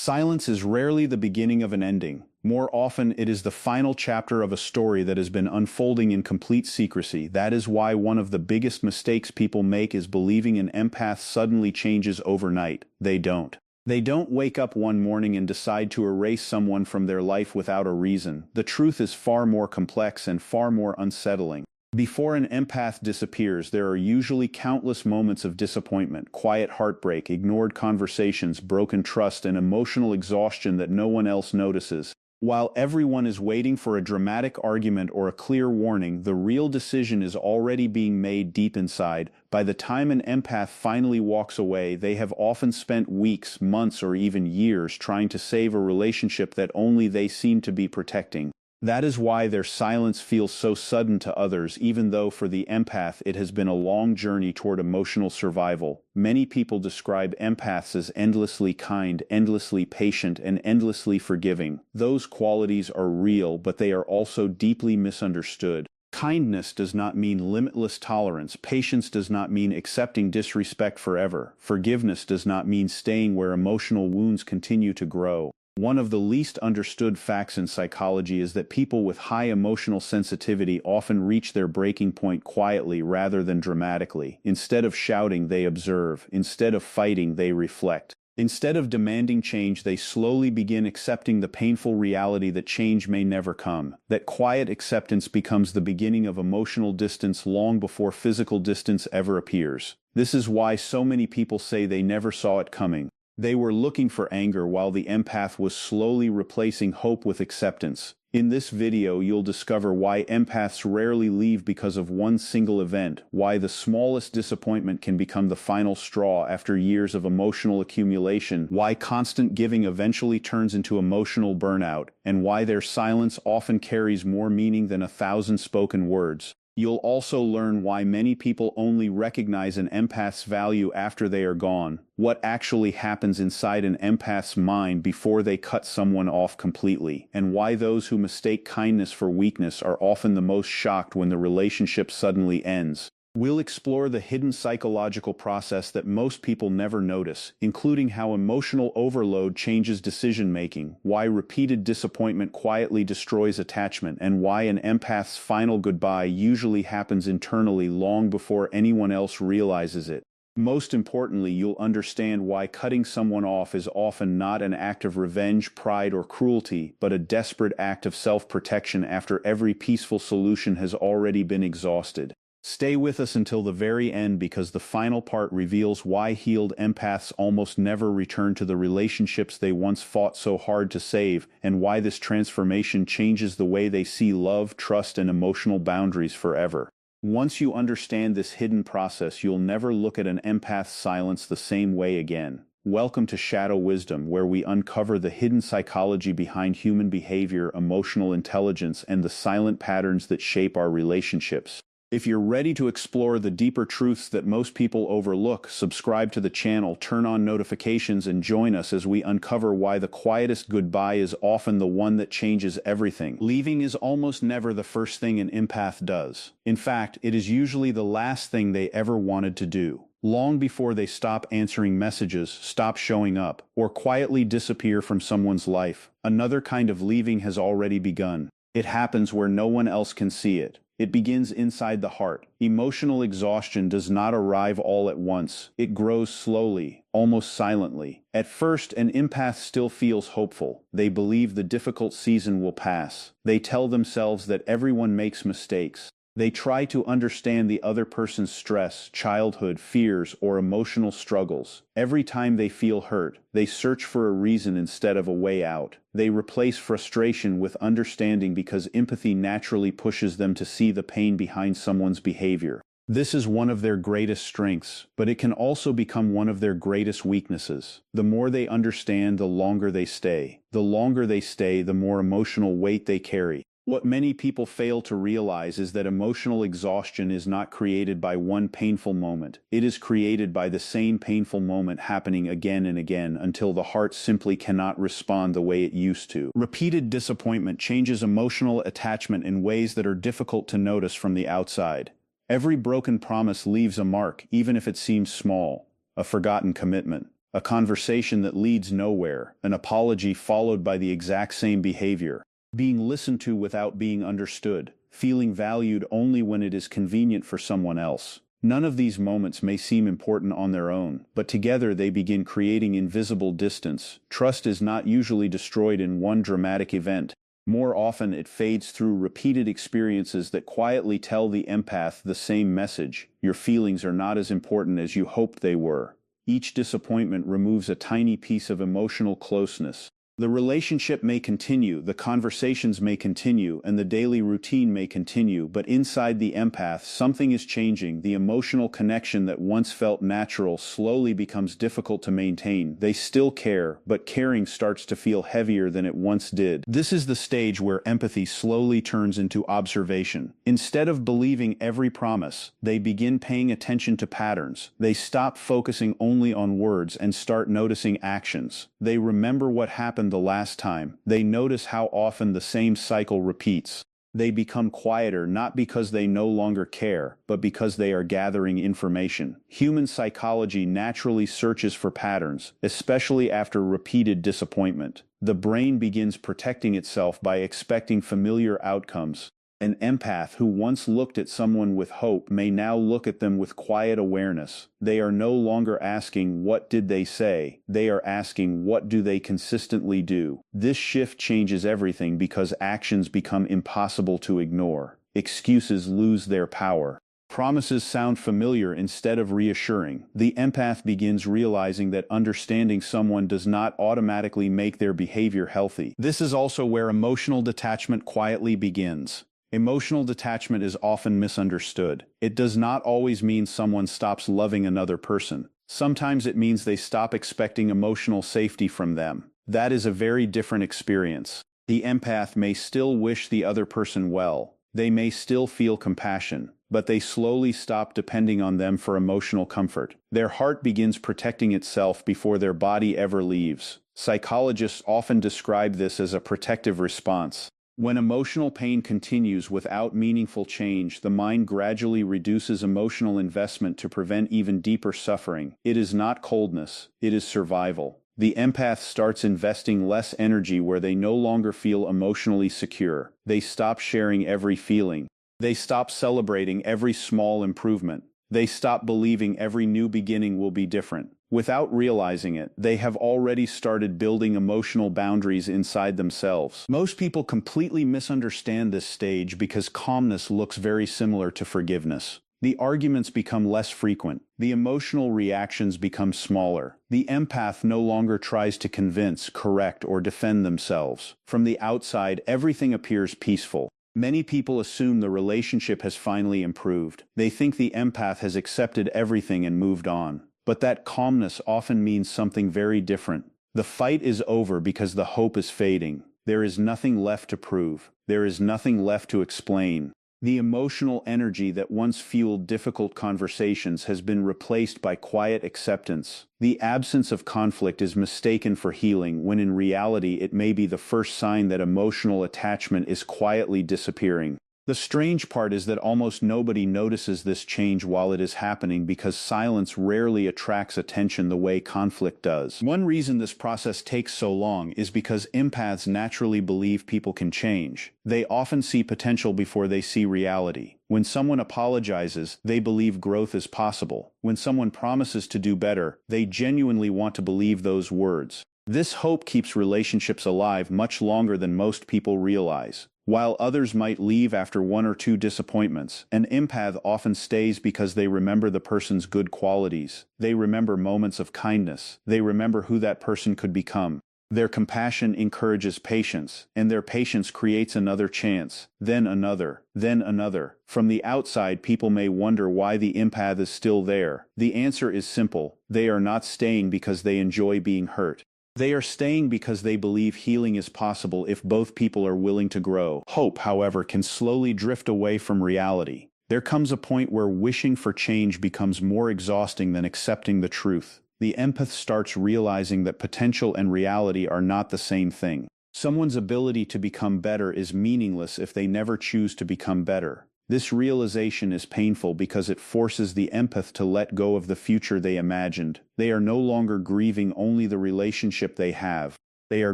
Silence is rarely the beginning of an ending. More often, it is the final chapter of a story that has been unfolding in complete secrecy. That is why one of the biggest mistakes people make is believing an empath suddenly changes overnight. They don't. They don't wake up one morning and decide to erase someone from their life without a reason. The truth is far more complex and far more unsettling. Before an empath disappears, there are usually countless moments of disappointment, quiet heartbreak, ignored conversations, broken trust, and emotional exhaustion that no one else notices. While everyone is waiting for a dramatic argument or a clear warning, the real decision is already being made deep inside. By the time an empath finally walks away, they have often spent weeks, months, or even years trying to save a relationship that only they seem to be protecting. That is why their silence feels so sudden to others, even though for the empath it has been a long journey toward emotional survival. Many people describe empaths as endlessly kind, endlessly patient, and endlessly forgiving. Those qualities are real, but they are also deeply misunderstood. Kindness does not mean limitless tolerance. Patience does not mean accepting disrespect forever. Forgiveness does not mean staying where emotional wounds continue to grow. One of the least understood facts in psychology is that people with high emotional sensitivity often reach their breaking point quietly rather than dramatically. Instead of shouting, they observe. Instead of fighting, they reflect. Instead of demanding change, they slowly begin accepting the painful reality that change may never come. That quiet acceptance becomes the beginning of emotional distance long before physical distance ever appears. This is why so many people say they never saw it coming. They were looking for anger while the empath was slowly replacing hope with acceptance. In this video, you'll discover why empaths rarely leave because of one single event, why the smallest disappointment can become the final straw after years of emotional accumulation, why constant giving eventually turns into emotional burnout, and why their silence often carries more meaning than 1,000 spoken words. You'll also learn why many people only recognize an empath's value after they are gone, what actually happens inside an empath's mind before they cut someone off completely, and why those who mistake kindness for weakness are often the most shocked when the relationship suddenly ends. We'll explore the hidden psychological process that most people never notice, including how emotional overload changes decision-making, why repeated disappointment quietly destroys attachment, and why an empath's final goodbye usually happens internally long before anyone else realizes it. Most importantly, you'll understand why cutting someone off is often not an act of revenge, pride, or cruelty, but a desperate act of self-protection after every peaceful solution has already been exhausted. Stay with us until the very end because the final part reveals why healed empaths almost never return to the relationships they once fought so hard to save, and why this transformation changes the way they see love, trust, and emotional boundaries forever. Once you understand this hidden process, you'll never look at an empath's silence the same way again. Welcome to Shadow Wisdom, where we uncover the hidden psychology behind human behavior, emotional intelligence, and the silent patterns that shape our relationships. If you're ready to explore the deeper truths that most people overlook, subscribe to the channel, turn on notifications, and join us as we uncover why the quietest goodbye is often the one that changes everything. Leaving is almost never the first thing an empath does. In fact, it is usually the last thing they ever wanted to do. Long before they stop answering messages, stop showing up, or quietly disappear from someone's life, another kind of leaving has already begun. It happens where no one else can see it. It begins inside the heart. Emotional exhaustion does not arrive all at once. It grows slowly, almost silently. At first, an empath still feels hopeful. They believe the difficult season will pass. They tell themselves that everyone makes mistakes. They try to understand the other person's stress, childhood, fears, or emotional struggles. Every time they feel hurt, they search for a reason instead of a way out. They replace frustration with understanding because empathy naturally pushes them to see the pain behind someone's behavior. This is one of their greatest strengths, but it can also become one of their greatest weaknesses. The more they understand, the longer they stay. The longer they stay, the more emotional weight they carry. What many people fail to realize is that emotional exhaustion is not created by one painful moment. It is created by the same painful moment happening again and again until the heart simply cannot respond the way it used to. Repeated disappointment changes emotional attachment in ways that are difficult to notice from the outside. Every broken promise leaves a mark, even if it seems small. A forgotten commitment, a conversation that leads nowhere, an apology followed by the exact same behavior, being listened to without being understood, feeling valued only when it is convenient for someone else. None of these moments may seem important on their own, but together they begin creating invisible distance. Trust is not usually destroyed in one dramatic event. More often it fades through repeated experiences that quietly tell the empath the same message: your feelings are not as important as you hoped they were. Each disappointment removes a tiny piece of emotional closeness. The relationship may continue, the conversations may continue, and the daily routine may continue, but inside the empath, something is changing. The emotional connection that once felt natural slowly becomes difficult to maintain. They still care, but caring starts to feel heavier than it once did. This is the stage where empathy slowly turns into observation. Instead of believing every promise, they begin paying attention to patterns. They stop focusing only on words and start noticing actions. They remember what happened the last time. They notice how often the same cycle repeats. They become quieter not because they no longer care, but because they are gathering information. Human psychology naturally searches for patterns, especially after repeated disappointment. The brain begins protecting itself by expecting familiar outcomes. An empath who once looked at someone with hope may now look at them with quiet awareness. They are no longer asking, "What did they say?" They are asking, "What do they consistently do?" This shift changes everything because actions become impossible to ignore. Excuses lose their power. Promises sound familiar instead of reassuring. The empath begins realizing that understanding someone does not automatically make their behavior healthy. This is also where emotional detachment quietly begins. Emotional detachment is often misunderstood. It does not always mean someone stops loving another person. Sometimes it means they stop expecting emotional safety from them. That is a very different experience. The empath may still wish the other person well. They may still feel compassion, but they slowly stop depending on them for emotional comfort. Their heart begins protecting itself before their body ever leaves. Psychologists often describe this as a protective response. When emotional pain continues without meaningful change, the mind gradually reduces emotional investment to prevent even deeper suffering. It is not coldness, it is survival. The empath starts investing less energy where they no longer feel emotionally secure. They stop sharing every feeling. They stop celebrating every small improvement. They stop believing every new beginning will be different. Without realizing it, they have already started building emotional boundaries inside themselves. Most people completely misunderstand this stage because calmness looks very similar to forgiveness. The arguments become less frequent. The emotional reactions become smaller. The empath no longer tries to convince, correct, or defend themselves. From the outside, everything appears peaceful. Many people assume the relationship has finally improved. They think the empath has accepted everything and moved on. But that calmness often means something very different. The fight is over because the hope is fading. There is nothing left to prove. There is nothing left to explain. The emotional energy that once fueled difficult conversations has been replaced by quiet acceptance. The absence of conflict is mistaken for healing, when in reality it may be the first sign that emotional attachment is quietly disappearing. The strange part is that almost nobody notices this change while it is happening because silence rarely attracts attention the way conflict does. One reason this process takes so long is because empaths naturally believe people can change. They often see potential before they see reality. When someone apologizes, they believe growth is possible. When someone promises to do better, they genuinely want to believe those words. This hope keeps relationships alive much longer than most people realize. While others might leave after one or two disappointments, an empath often stays because they remember the person's good qualities. They remember moments of kindness. They remember who that person could become. Their compassion encourages patience, and their patience creates another chance, then another, then another. From the outside, people may wonder why the empath is still there. The answer is simple. They are not staying because they enjoy being hurt. They are staying because they believe healing is possible if both people are willing to grow. Hope, however, can slowly drift away from reality. There comes a point where wishing for change becomes more exhausting than accepting the truth. The empath starts realizing that potential and reality are not the same thing. Someone's ability to become better is meaningless if they never choose to become better. This realization is painful because it forces the empath to let go of the future they imagined. They are no longer grieving only the relationship they have. They are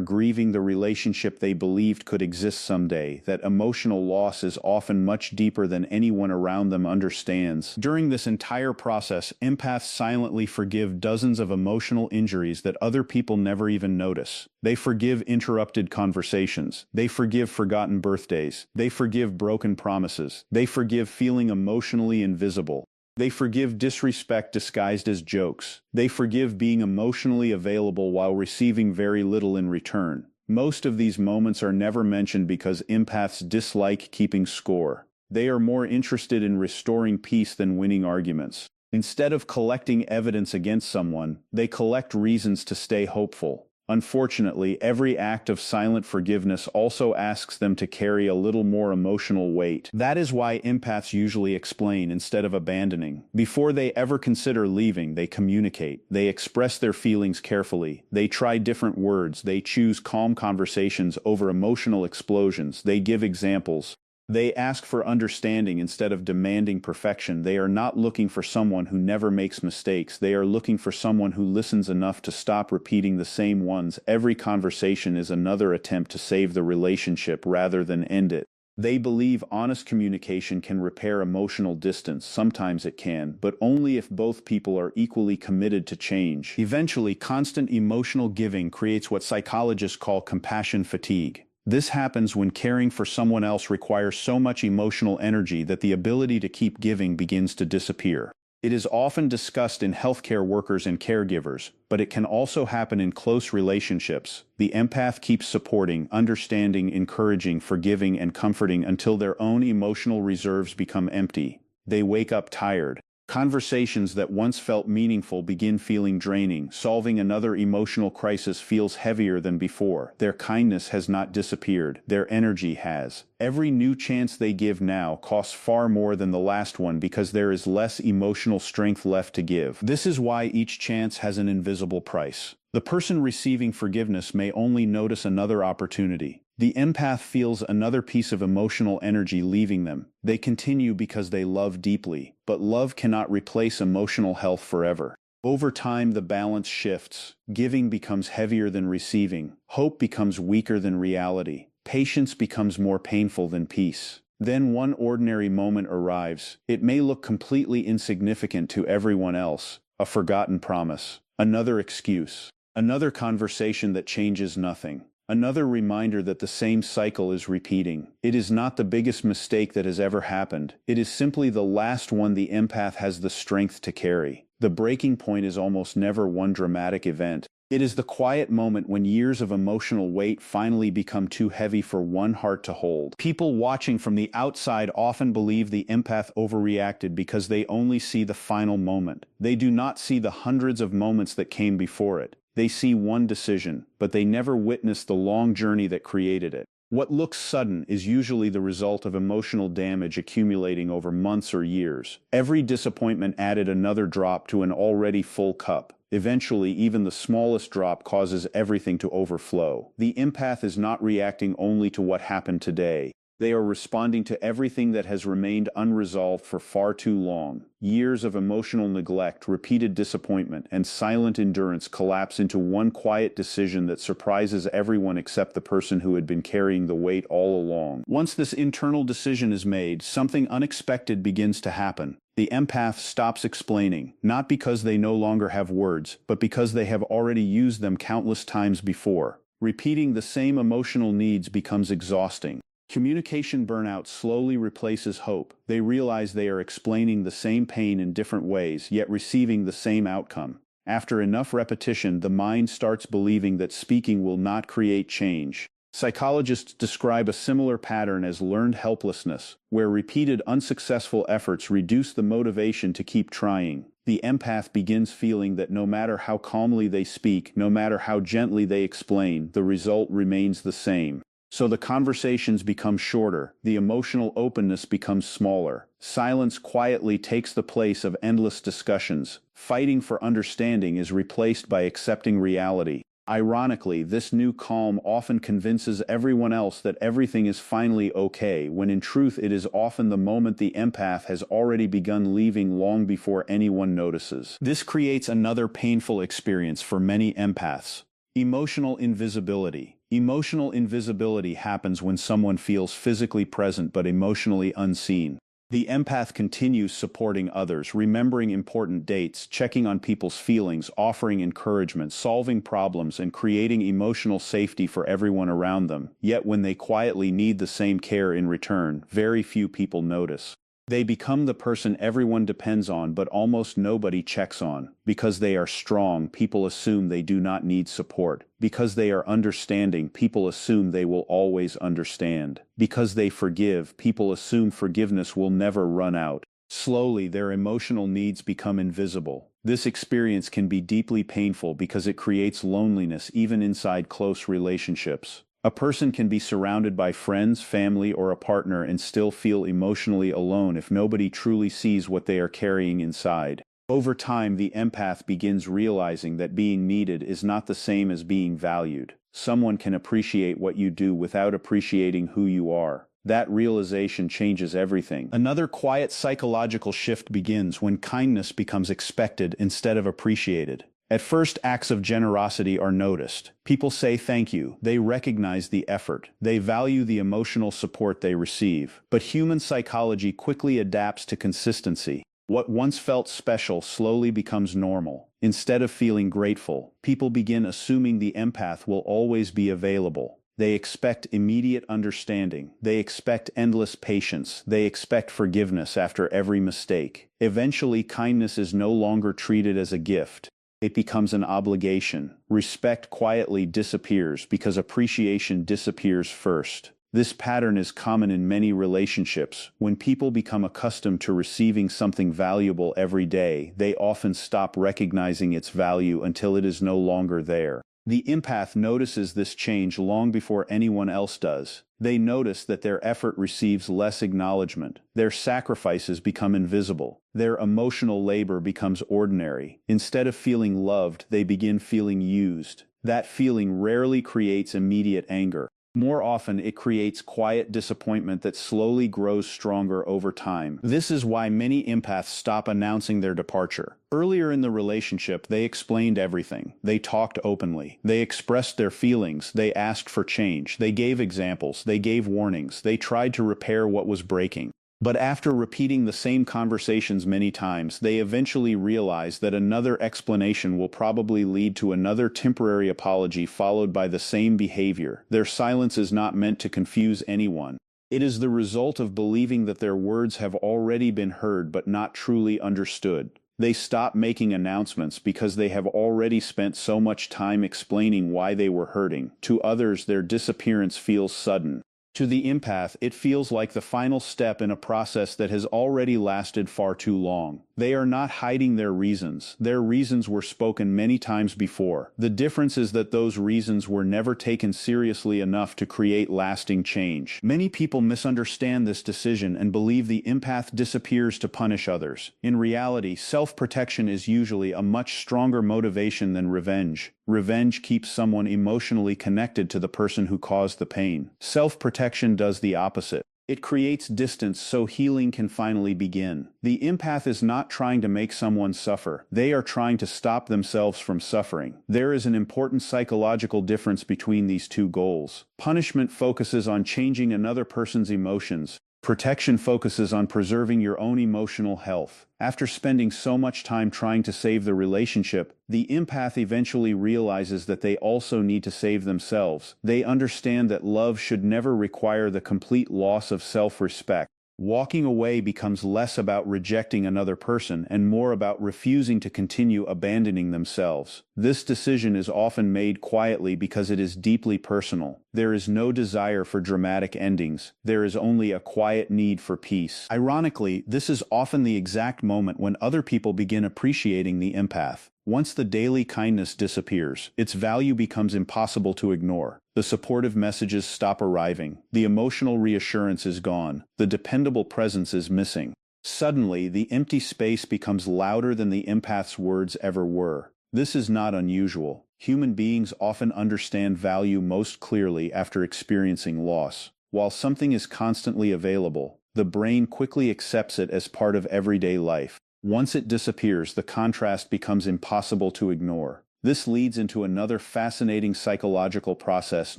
grieving the relationship they believed could exist someday. That emotional loss is often much deeper than anyone around them understands. During this entire process, empaths silently forgive dozens of emotional injuries that other people never even notice. They forgive interrupted conversations. They forgive forgotten birthdays. They forgive broken promises. They forgive feeling emotionally invisible. They forgive disrespect disguised as jokes. They forgive being emotionally available while receiving very little in return. Most of these moments are never mentioned because empaths dislike keeping score. They are more interested in restoring peace than winning arguments. Instead of collecting evidence against someone, they collect reasons to stay hopeful. Unfortunately, every act of silent forgiveness also asks them to carry a little more emotional weight. That is why empaths usually explain instead of abandoning. Before they ever consider leaving, they communicate. They express their feelings carefully. They try different words. They choose calm conversations over emotional explosions. They give examples. They ask for understanding instead of demanding perfection. They are not looking for someone who never makes mistakes. They are looking for someone who listens enough to stop repeating the same ones. Every conversation is another attempt to save the relationship rather than end it. They believe honest communication can repair emotional distance. Sometimes it can, but only if both people are equally committed to change. Eventually, constant emotional giving creates what psychologists call compassion fatigue. This happens when caring for someone else requires so much emotional energy that the ability to keep giving begins to disappear. It is often discussed in healthcare workers and caregivers, but it can also happen in close relationships. The empath keeps supporting, understanding, encouraging, forgiving, and comforting until their own emotional reserves become empty. They wake up tired. Conversations that once felt meaningful begin feeling draining. Solving another emotional crisis feels heavier than before. Their kindness has not disappeared. Their energy has. Every new chance they give now costs far more than the last one because there is less emotional strength left to give. This is why each chance has an invisible price. The person receiving forgiveness may only notice another opportunity. The empath feels another piece of emotional energy leaving them. They continue because they love deeply, but love cannot replace emotional health forever. Over time, the balance shifts. Giving becomes heavier than receiving. Hope becomes weaker than reality. Patience becomes more painful than peace. Then one ordinary moment arrives. It may look completely insignificant to everyone else. A forgotten promise. Another excuse. Another conversation that changes nothing. Another reminder that the same cycle is repeating. It is not the biggest mistake that has ever happened. It is simply the last one the empath has the strength to carry. The breaking point is almost never one dramatic event. It is the quiet moment when years of emotional weight finally become too heavy for one heart to hold. People watching from the outside often believe the empath overreacted because they only see the final moment. They do not see the hundreds of moments that came before it. They see one decision, but they never witness the long journey that created it. What looks sudden is usually the result of emotional damage accumulating over months or years. Every disappointment added another drop to an already full cup. Eventually, even the smallest drop causes everything to overflow. The empath is not reacting only to what happened today. They are responding to everything that has remained unresolved for far too long. Years of emotional neglect, repeated disappointment, and silent endurance collapse into one quiet decision that surprises everyone except the person who had been carrying the weight all along. Once this internal decision is made, something unexpected begins to happen. The empath stops explaining, not because they no longer have words, but because they have already used them countless times before. Repeating the same emotional needs becomes exhausting. Communication burnout slowly replaces hope. They realize they are explaining the same pain in different ways, yet receiving the same outcome. After enough repetition, the mind starts believing that speaking will not create change. Psychologists describe a similar pattern as learned helplessness, where repeated unsuccessful efforts reduce the motivation to keep trying. The empath begins feeling that no matter how calmly they speak, no matter how gently they explain, the result remains the same. So the conversations become shorter, the emotional openness becomes smaller. Silence quietly takes the place of endless discussions. Fighting for understanding is replaced by accepting reality. Ironically, this new calm often convinces everyone else that everything is finally okay, when in truth it is often the moment the empath has already begun leaving long before anyone notices. This creates another painful experience for many empaths. Emotional invisibility. Emotional invisibility happens when someone feels physically present but emotionally unseen. The empath continues supporting others, remembering important dates, checking on people's feelings, offering encouragement, solving problems, and creating emotional safety for everyone around them. Yet when they quietly need the same care in return, very few people notice. They become the person everyone depends on but almost nobody checks on. Because they are strong, people assume they do not need support. Because they are understanding, people assume they will always understand. Because they forgive, people assume forgiveness will never run out. Slowly, their emotional needs become invisible. This experience can be deeply painful because it creates loneliness even inside close relationships. A person can be surrounded by friends, family, or a partner and still feel emotionally alone if nobody truly sees what they are carrying inside. Over time, the empath begins realizing that being needed is not the same as being valued. Someone can appreciate what you do without appreciating who you are. That realization changes everything. Another quiet psychological shift begins when kindness becomes expected instead of appreciated. At first, acts of generosity are noticed. People say thank you. They recognize the effort. They value the emotional support they receive. But human psychology quickly adapts to consistency. What once felt special slowly becomes normal. Instead of feeling grateful, people begin assuming the empath will always be available. They expect immediate understanding. They expect endless patience. They expect forgiveness after every mistake. Eventually, kindness is no longer treated as a gift. It becomes an obligation. Respect quietly disappears because appreciation disappears first. This pattern is common in many relationships. When people become accustomed to receiving something valuable every day, they often stop recognizing its value until it is no longer there. The empath notices this change long before anyone else does. They notice that their effort receives less acknowledgement. Their sacrifices become invisible. Their emotional labor becomes ordinary. Instead of feeling loved, they begin feeling used. That feeling rarely creates immediate anger. More often, it creates quiet disappointment that slowly grows stronger over time. This is why many empaths stop announcing their departure. Earlier in the relationship, they explained everything. They talked openly. They expressed their feelings. They asked for change. They gave examples. They gave warnings. They tried to repair what was breaking. But after repeating the same conversations many times, they eventually realize that another explanation will probably lead to another temporary apology followed by the same behavior. Their silence is not meant to confuse anyone. It is the result of believing that their words have already been heard but not truly understood. They stop making announcements because they have already spent so much time explaining why they were hurting. To others, their disappearance feels sudden. To the empath, it feels like the final step in a process that has already lasted far too long. They are not hiding their reasons. Their reasons were spoken many times before. The difference is that those reasons were never taken seriously enough to create lasting change. Many people misunderstand this decision and believe the empath disappears to punish others. In reality, self-protection is usually a much stronger motivation than revenge. Revenge keeps someone emotionally connected to the person who caused the pain. Self-protection does the opposite. It creates distance so healing can finally begin. The empath is not trying to make someone suffer. They are trying to stop themselves from suffering. There is an important psychological difference between these two goals. Punishment focuses on changing another person's emotions. Protection focuses on preserving your own emotional health. After spending so much time trying to save the relationship, the empath eventually realizes that they also need to save themselves. They understand that love should never require the complete loss of self-respect. Walking away becomes less about rejecting another person and more about refusing to continue abandoning themselves. This decision is often made quietly because it is deeply personal. There is no desire for dramatic endings. There is only a quiet need for peace. Ironically, this is often the exact moment when other people begin appreciating the empath. Once the daily kindness disappears, its value becomes impossible to ignore. The supportive messages stop arriving. The emotional reassurance is gone. The dependable presence is missing. Suddenly, the empty space becomes louder than the empath's words ever were. This is not unusual. Human beings often understand value most clearly after experiencing loss. While something is constantly available, the brain quickly accepts it as part of everyday life. Once it disappears, the contrast becomes impossible to ignore. This leads into another fascinating psychological process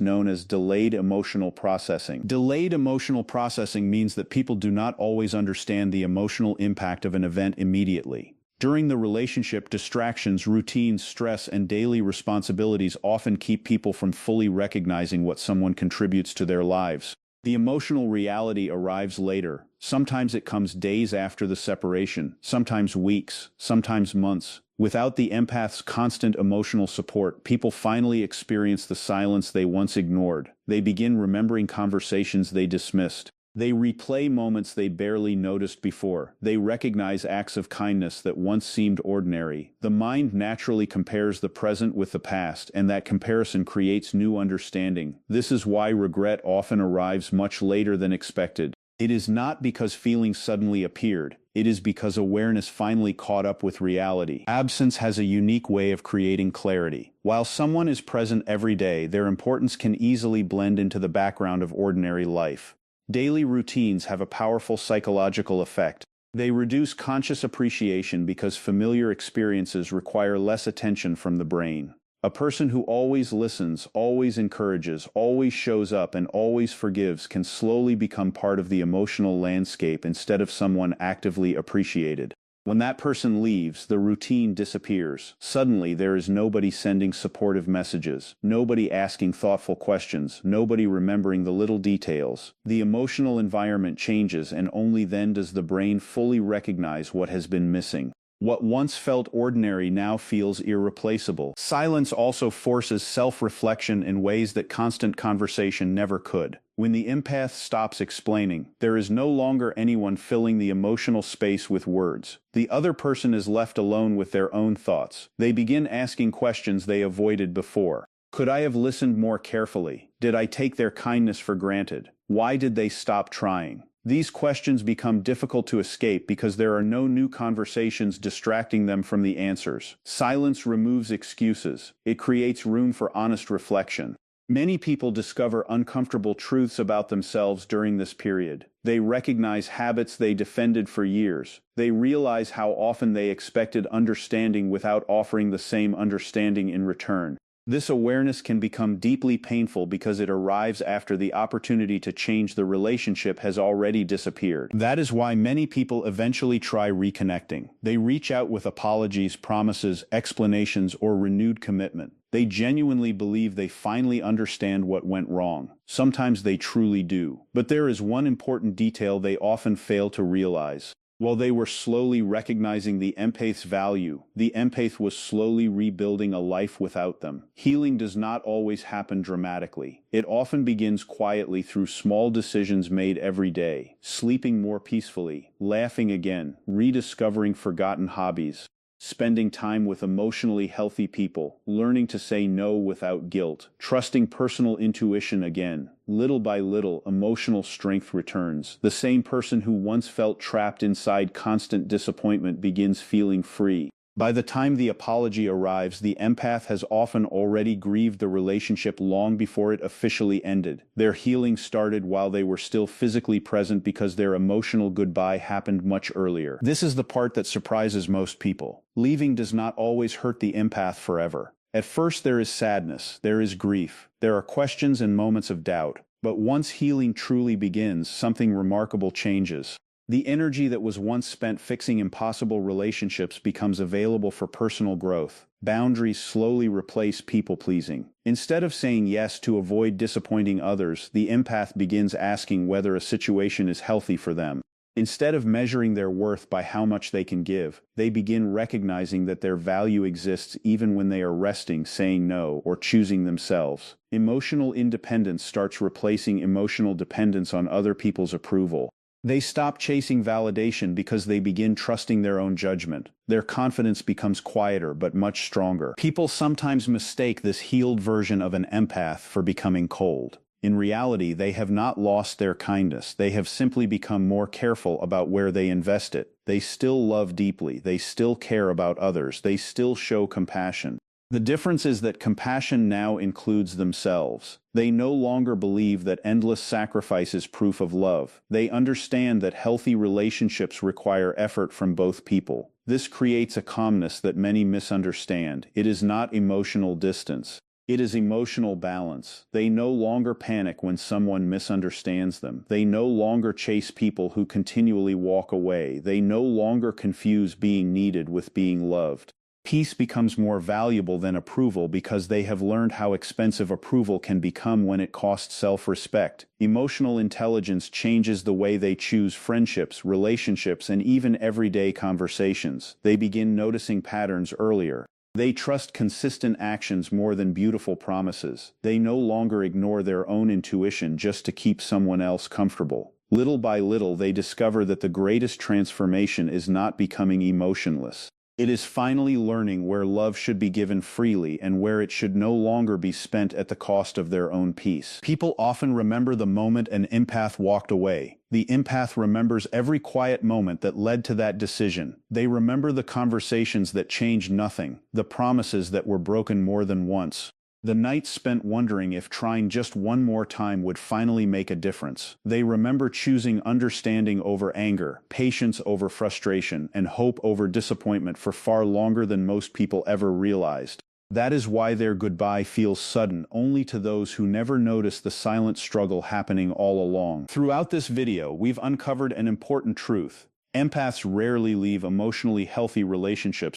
known as delayed emotional processing. Delayed emotional processing means that people do not always understand the emotional impact of an event immediately. During the relationship, distractions, routines, stress, and daily responsibilities often keep people from fully recognizing what someone contributes to their lives. The emotional reality arrives later. Sometimes it comes days after the separation, sometimes weeks, sometimes months. Without the empath's constant emotional support, people finally experience the silence they once ignored. They begin remembering conversations they dismissed. They replay moments they barely noticed before. They recognize acts of kindness that once seemed ordinary. The mind naturally compares the present with the past, and that comparison creates new understanding. This is why regret often arrives much later than expected. It is not because feelings suddenly appeared. It is because awareness finally caught up with reality. Absence has a unique way of creating clarity. While someone is present every day, their importance can easily blend into the background of ordinary life. Daily routines have a powerful psychological effect. They reduce conscious appreciation because familiar experiences require less attention from the brain. A person who always listens, always encourages, always shows up, and always forgives can slowly become part of the emotional landscape instead of someone actively appreciated. When that person leaves, the routine disappears. Suddenly, there is nobody sending supportive messages, nobody asking thoughtful questions, nobody remembering the little details. The emotional environment changes, and only then does the brain fully recognize what has been missing. What once felt ordinary now feels irreplaceable. Silence also forces self-reflection in ways that constant conversation never could. When the empath stops explaining, there is no longer anyone filling the emotional space with words. The other person is left alone with their own thoughts. They begin asking questions they avoided before. Could I have listened more carefully? Did I take their kindness for granted? Why did they stop trying? These questions become difficult to escape because there are no new conversations distracting them from the answers. Silence removes excuses. It creates room for honest reflection. Many people discover uncomfortable truths about themselves during this period. They recognize habits they defended for years. They realize how often they expected understanding without offering the same understanding in return. This awareness can become deeply painful because it arrives after the opportunity to change the relationship has already disappeared. That is why many people eventually try reconnecting. They reach out with apologies, promises, explanations, or renewed commitment. They genuinely believe they finally understand what went wrong. Sometimes they truly do. But there is one important detail they often fail to realize. While they were slowly recognizing the empath's value, the empath was slowly rebuilding a life without them. Healing does not always happen dramatically. It often begins quietly through small decisions made every day, sleeping more peacefully, laughing again, rediscovering forgotten hobbies, spending time with emotionally healthy people, learning to say no without guilt, trusting personal intuition again. Little by little, emotional strength returns. The same person who once felt trapped inside constant disappointment begins feeling free. By the time the apology arrives, the empath has often already grieved the relationship long before it officially ended. Their healing started while they were still physically present because their emotional goodbye happened much earlier. This is the part that surprises most people. Leaving does not always hurt the empath forever. At first there is sadness, there is grief, there are questions and moments of doubt. But once healing truly begins, something remarkable changes. The energy that was once spent fixing impossible relationships becomes available for personal growth. Boundaries slowly replace people-pleasing. Instead of saying yes to avoid disappointing others, the empath begins asking whether a situation is healthy for them. Instead of measuring their worth by how much they can give, they begin recognizing that their value exists even when they are resting, saying no, or choosing themselves. Emotional independence starts replacing emotional dependence on other people's approval. They stop chasing validation because they begin trusting their own judgment. Their confidence becomes quieter but much stronger. People sometimes mistake this healed version of an empath for becoming cold. In reality, they have not lost their kindness. They have simply become more careful about where they invest it. They still love deeply. They still care about others. They still show compassion. The difference is that compassion now includes themselves. They no longer believe that endless sacrifice is proof of love. They understand that healthy relationships require effort from both people. This creates a calmness that many misunderstand. It is not emotional distance. It is emotional balance. They no longer panic when someone misunderstands them. They no longer chase people who continually walk away. They no longer confuse being needed with being loved. Peace becomes more valuable than approval because they have learned how expensive approval can become when it costs self-respect. Emotional intelligence changes the way they choose friendships, relationships, and even everyday conversations. They begin noticing patterns earlier. They trust consistent actions more than beautiful promises. They no longer ignore their own intuition just to keep someone else comfortable. Little by little, they discover that the greatest transformation is not becoming emotionless. It is finally learning where love should be given freely and where it should no longer be spent at the cost of their own peace. People often remember the moment an empath walked away. The empath remembers every quiet moment that led to that decision. They remember the conversations that changed nothing, the promises that were broken more than once. The nights spent wondering if trying just one more time would finally make a difference. They remember choosing understanding over anger, patience over frustration, and hope over disappointment for far longer than most people ever realized. That is why their goodbye feels sudden only to those who never notice the silent struggle happening all along. Throughout this video, we've uncovered an important truth. Empaths rarely leave emotionally healthy relationships